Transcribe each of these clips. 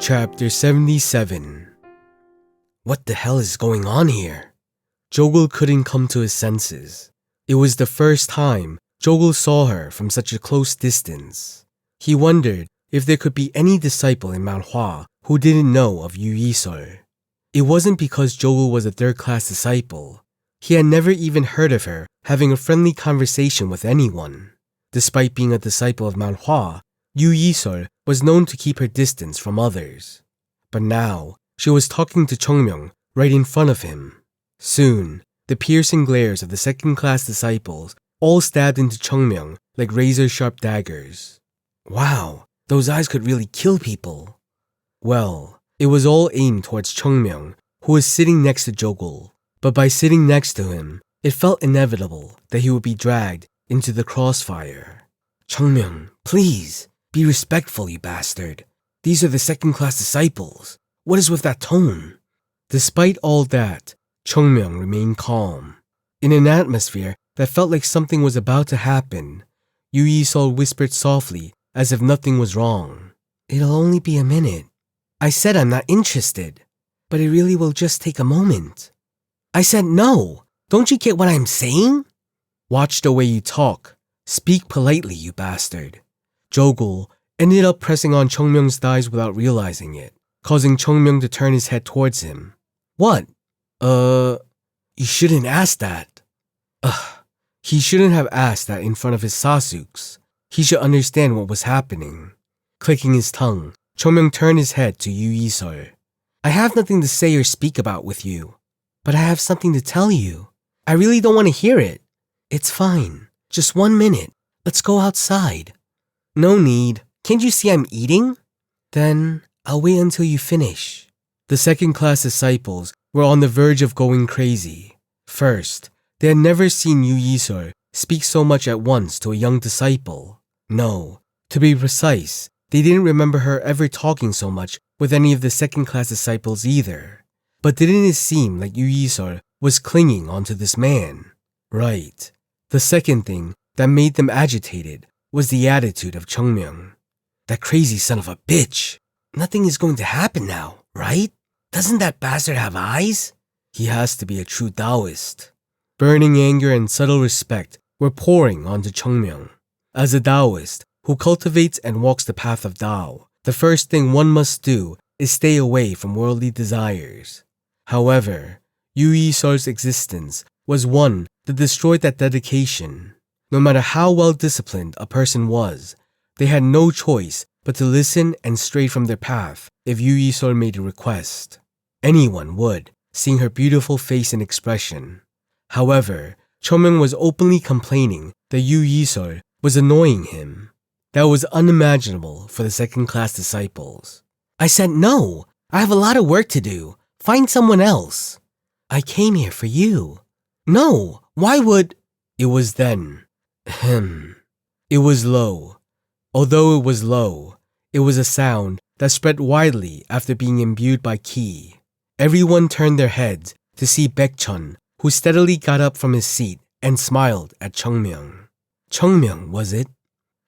Chapter 77. What the hell is going on here? Jogul couldn't come to his senses. It was the first time Jogul saw her from such a close distance. He wondered if there could be any disciple in Mount Hua who didn't know of Yu Yisol. It wasn't because Jogul was a third-class disciple. He had never even heard of her having a friendly conversation with anyone. Despite being a disciple of Mount Hua, Yu Yisol was known to keep her distance from others. But now, she was talking to Chongmyung right in front of him. Soon, the piercing glares of the second-class disciples all stabbed into Chongmyung like razor-sharp daggers. Wow, those eyes could really kill people. Well, it was all aimed towards Chongmyung, who was sitting next to Jogul. But by sitting next to him, it felt inevitable that he would be dragged into the crossfire. Chongmyung, please, be respectful, you bastard. These are the second-class disciples. What is with that tone? Despite all that, Chongmyung remained calm. In an atmosphere that felt like something was about to happen, Yu Yisol whispered softly as if nothing was wrong. It'll only be a minute. I said I'm not interested, but it really will just take a moment. I said no. Don't you get what I'm saying? Watch the way you talk. Speak politely, you bastard. Jogul ended up pressing on Chongmyung's thighs without realizing it, causing Chongmyung to turn his head towards him. What? You shouldn't ask that. He shouldn't have asked that in front of his sasuks. He should understand what was happening. Clicking his tongue, Chongmyung turned his head to Yu Yisol. I have nothing to say or speak about with you, but I have something to tell you. I really don't want to hear it. It's fine. Just 1 minute. Let's go outside. No need. Can't you see I'm eating? Then I'll wait until you finish. The second-class disciples were on the verge of going crazy. First, they had never seen Yu Yisol speak so much at once to a young disciple. No, to be precise, they didn't remember her ever talking so much with any of the second-class disciples either. But didn't it seem like Yu Yisol was clinging onto this man? Right. The second thing that made them agitated was the attitude of Chongmyung. That crazy son of a bitch. Nothing is going to happen now, right? Doesn't that bastard have eyes? He has to be a true Taoist. Burning anger and subtle respect were pouring onto Chongmyung. As a Taoist who cultivates and walks the path of Tao, the first thing one must do is stay away from worldly desires. However, Yu Yisol's existence was one that destroyed that dedication. No matter how well disciplined a person was, they had no choice but to listen and stray from their path if Yu Yisol made a request. Anyone would, seeing her beautiful face and expression. However, Chongmyung was openly complaining that Yu Yisol was annoying him. That was unimaginable for the second-class disciples. I said no. I have a lot of work to do. Find someone else. I came here for you. No, why would... It was then. It was low. Although it was low, it was a sound that spread widely after being imbued by ki. Everyone turned their heads to see Baek Chun, who steadily got up from his seat and smiled at Chongmyung. Chongmyung, was it?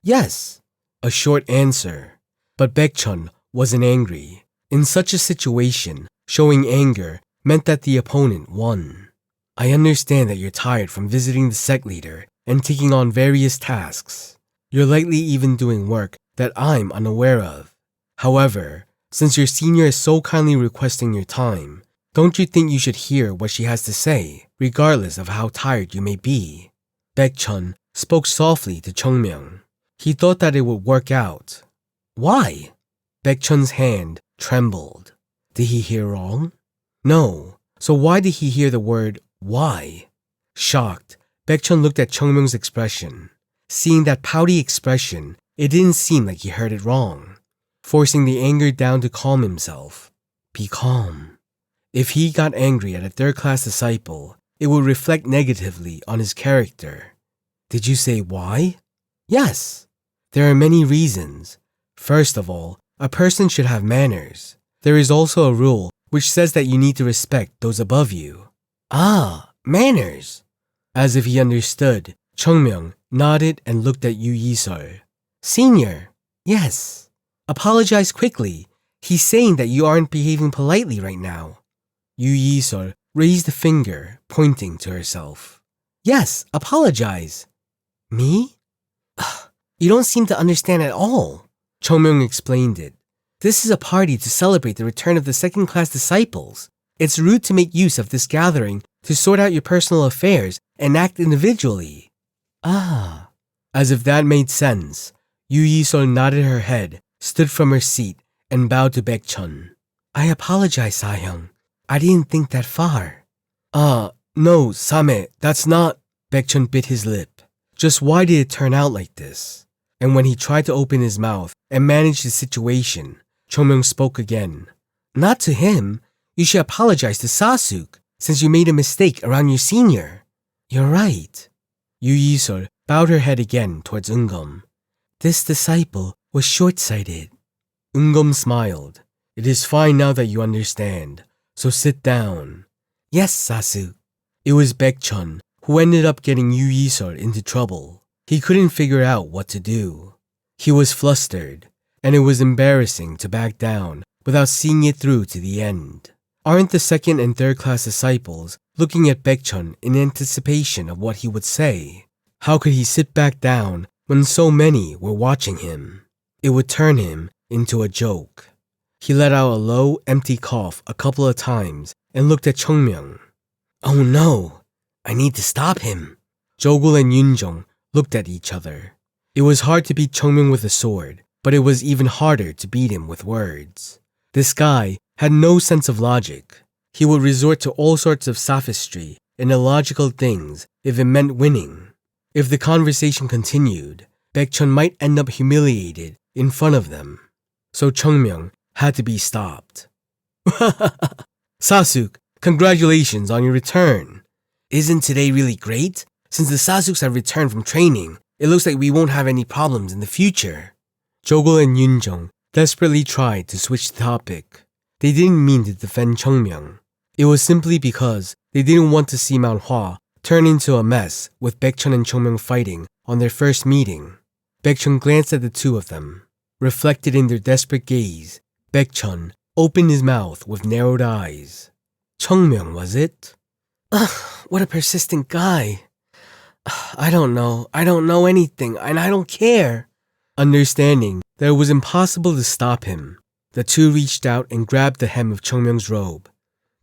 Yes. A short answer. But Baek Chun wasn't angry. In such a situation, showing anger meant that the opponent won. I understand that you're tired from visiting the sect leader and taking on various tasks. You're likely even doing work that I'm unaware of. However, since your senior is so kindly requesting your time, don't you think you should hear what she has to say, regardless of how tired you may be? Baek Chun spoke softly to Chongmyung. He thought that it would work out. Why? Baek Chun's hand trembled. Did he hear wrong? No. So why did he hear the word why? Shocked, Baek Chun looked at Chongmyung's expression. Seeing that pouty expression, it didn't seem like he heard it wrong. Forcing the anger down to calm himself. Be calm. If he got angry at a third-class disciple, it would reflect negatively on his character. Did you say why? Yes. There are many reasons. First of all, a person should have manners. There is also a rule which says that you need to respect those above you. Ah, manners. As if he understood, Chongmyung nodded and looked at Yu Yisol. Senior, yes. Apologize quickly. He's saying that you aren't behaving politely right now. Yu Yi-sol raised a finger, pointing to herself. Yes, apologize. Me? Ugh, you don't seem to understand at all. Chongmyung explained it. This is a party to celebrate the return of the second-class disciples. It's rude to make use of this gathering to sort out your personal affairs and act individually. Ah. As if that made sense, Yu Yi-sol nodded her head, stood from her seat, and bowed to Baek Chun. I apologize, Sahyung. I didn't think that far. No, Same, that's not... Baek Chun bit his lip. Just why did it turn out like this? And when he tried to open his mouth and manage the situation, Chongmyung spoke again. Not to him. You should apologize to Sasuk, since you made a mistake around your senior. You're right. Yu Yi-sol bowed her head again towards Eungum. This disciple was short-sighted. Eungum smiled. It is fine now that you understand, so sit down. Yes, Sasuk. It was Baek Chun who ended up getting Yu Yi-sol into trouble. He couldn't figure out what to do. He was flustered, and it was embarrassing to back down without seeing it through to the end. Aren't the second and third class disciples looking at Baek Chun in anticipation of what he would say? How could he sit back down when so many were watching him? It would turn him into a joke. He let out a low, empty cough a couple of times and looked at Chongmyung. Oh no, I need to stop him. Jogul and Yoonjong looked at each other. It was hard to beat Chongmyung with a sword, but it was even harder to beat him with words. This guy had no sense of logic. He would resort to all sorts of sophistry and illogical things if it meant winning. If the conversation continued, Baek Chun might end up humiliated in front of them. So Chongmyung had to be stopped. Sasuk, congratulations on your return. Isn't today really great? Since the Sasuks have returned from training, it looks like we won't have any problems in the future. Jogul and Yoonjong desperately tried to switch the topic. They didn't mean to defend Chongmyung. It was simply because they didn't want to see Mount Hua turn into a mess with Baek Chun and Chongmyung fighting on their first meeting. Baek Chun glanced at the two of them. Reflected in their desperate gaze, Baek Chun opened his mouth with narrowed eyes. Chongmyung, was it? Ugh, what a persistent guy. I don't know anything, and I don't care. Understanding that it was impossible to stop him, the two reached out and grabbed the hem of Chongmyung's robe.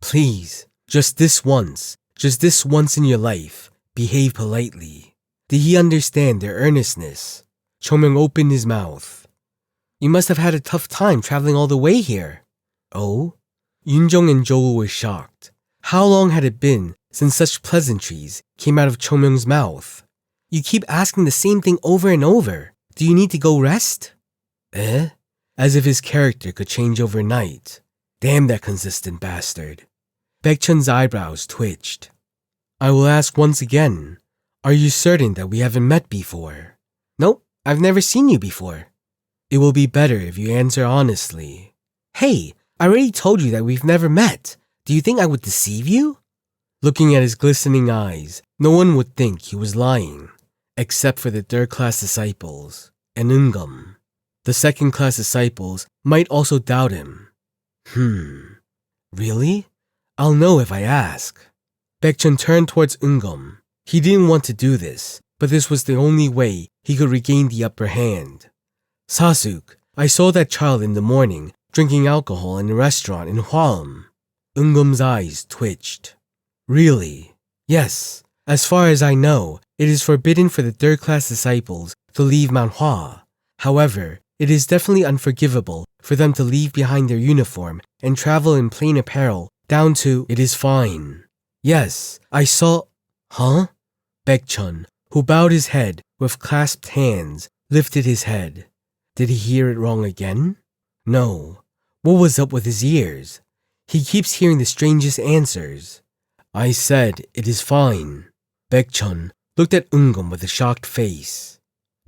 Please, just this once in your life, behave politely. Did he understand their earnestness? Chongmyung opened his mouth. You must have had a tough time traveling all the way here. Oh? Yoonjong and Jogul were shocked. How long had it been since such pleasantries came out of Chongmyung's mouth? You keep asking the same thing over and over. Do you need to go rest? As if his character could change overnight. Damn that consistent bastard. Baek Chun's eyebrows twitched. I will ask once again. Are you certain that we haven't met before? Nope, I've never seen you before. It will be better if you answer honestly. Hey, I already told you that we've never met. Do you think I would deceive you? Looking at his glistening eyes, no one would think he was lying, except for the third-class disciples and Eungum. The second-class disciples might also doubt him. Really? I'll know if I ask. Baek Chun turned towards Eungum. He didn't want to do this, but this was the only way he could regain the upper hand. Sasuk, I saw that child in the morning drinking alcohol in a restaurant in Hwaeum. Eungum's eyes twitched. Really? Yes. As far as I know, it is forbidden for the third-class disciples to leave Mount Hua. However, it is definitely unforgivable for them to leave behind their uniform and travel in plain apparel down to... It is fine. Yes, I saw... Huh? Baek Chun, who bowed his head with clasped hands, lifted his head. Did he hear it wrong again? No. What was up with his ears? He keeps hearing the strangest answers. I said it is fine. Baek Chun looked at Eungum with a shocked face.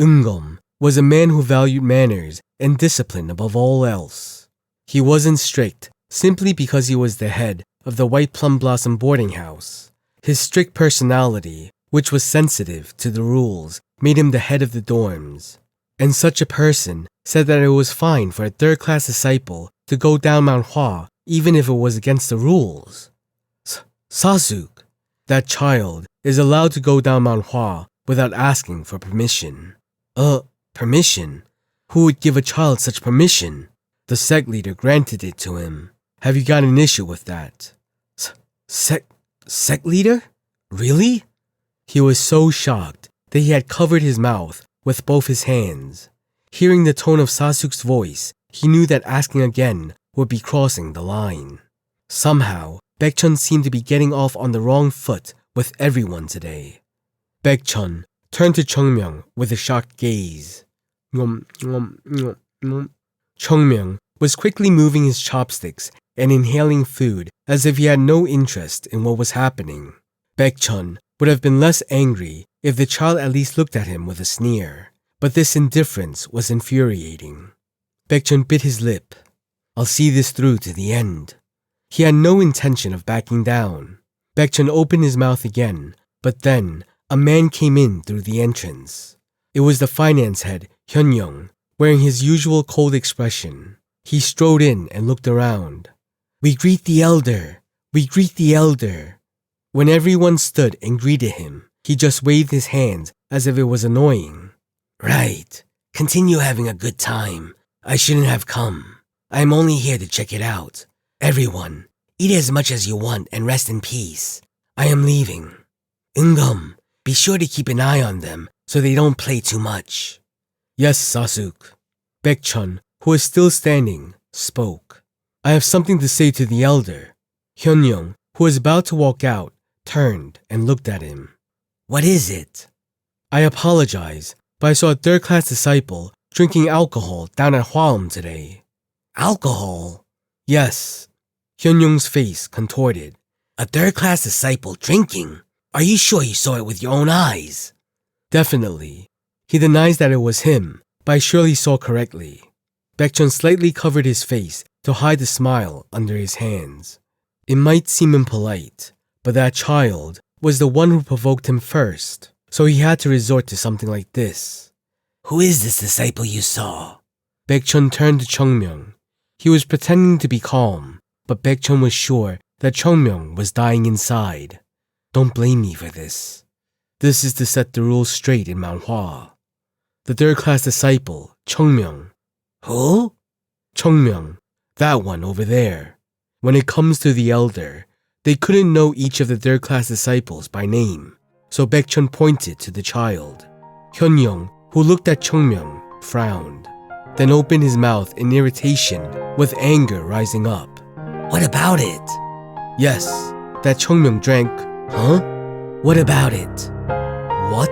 Eungum was a man who valued manners and discipline above all else. He wasn't strict simply because he was the head of the White Plum Blossom boarding house. His strict personality, which was sensitive to the rules, made him the head of the dorms. And such a person said that it was fine for a third-class disciple to go down Mount Hua even if it was against the rules. Sasuke, that child is allowed to go down Mount Hua without asking for permission. Permission? Who would give a child such permission? The sect leader granted it to him. Have you got an issue with that? Sect leader? Really? He was so shocked that he had covered his mouth with both his hands. Hearing the tone of Sasuke's voice, he knew that asking again would be crossing the line. Somehow, Baek Chun seemed to be getting off on the wrong foot with everyone today. Baek Chun turned to Chungmyeong with a shocked gaze. Chungmyeong was quickly moving his chopsticks and inhaling food as if he had no interest in what was happening. Baek Chun would have been less angry if the child at least looked at him with a sneer, but this indifference was infuriating. Baek Chun bit his lip. I'll see this through to the end. He had no intention of backing down. Baek Chun opened his mouth again, but then a man came in through the entrance. It was the finance head, Hyun-young, wearing his usual cold expression. He strode in and looked around. We greet the elder. We greet the elder. When everyone stood and greeted him, he just waved his hands as if it was annoying. Right. Continue having a good time. I shouldn't have come. I'm only here to check it out. Everyone, eat as much as you want and rest in peace. I am leaving. Eungum, be sure to keep an eye on them so they don't play too much. Yes, Sasuke. Baek Chun, who was still standing, spoke. I have something to say to the elder. Hyun-young, who was about to walk out, turned and looked at him. What is it? I apologize, but I saw a third-class disciple drinking alcohol down at Hwaum today. Alcohol? Yes. Hyun-young's face contorted. A third-class disciple drinking? Are you sure you saw it with your own eyes? Definitely. He denies that it was him, but I surely saw correctly. Baek Chun slightly covered his face to hide the smile under his hands. It might seem impolite, but that child was the one who provoked him first, so he had to resort to something like this. Who is this disciple you saw? Baek Chun turned to Chungmyeong. He was pretending to be calm, but Baek Chun was sure that Chungmyeong was dying inside. Don't blame me for this. This is to set the rules straight in Mount Hua. The third-class disciple, Chungmyeong. Who? Chungmyeong, that one over there. When it comes to the elder, they couldn't know each of the third-class disciples by name, so Baek Chun pointed to the child. Hyun-young, who looked at Chungmyeong, frowned, then opened his mouth in irritation with anger rising up. What about it? Yes, that Chungmyeong drank. Huh? What about it? What?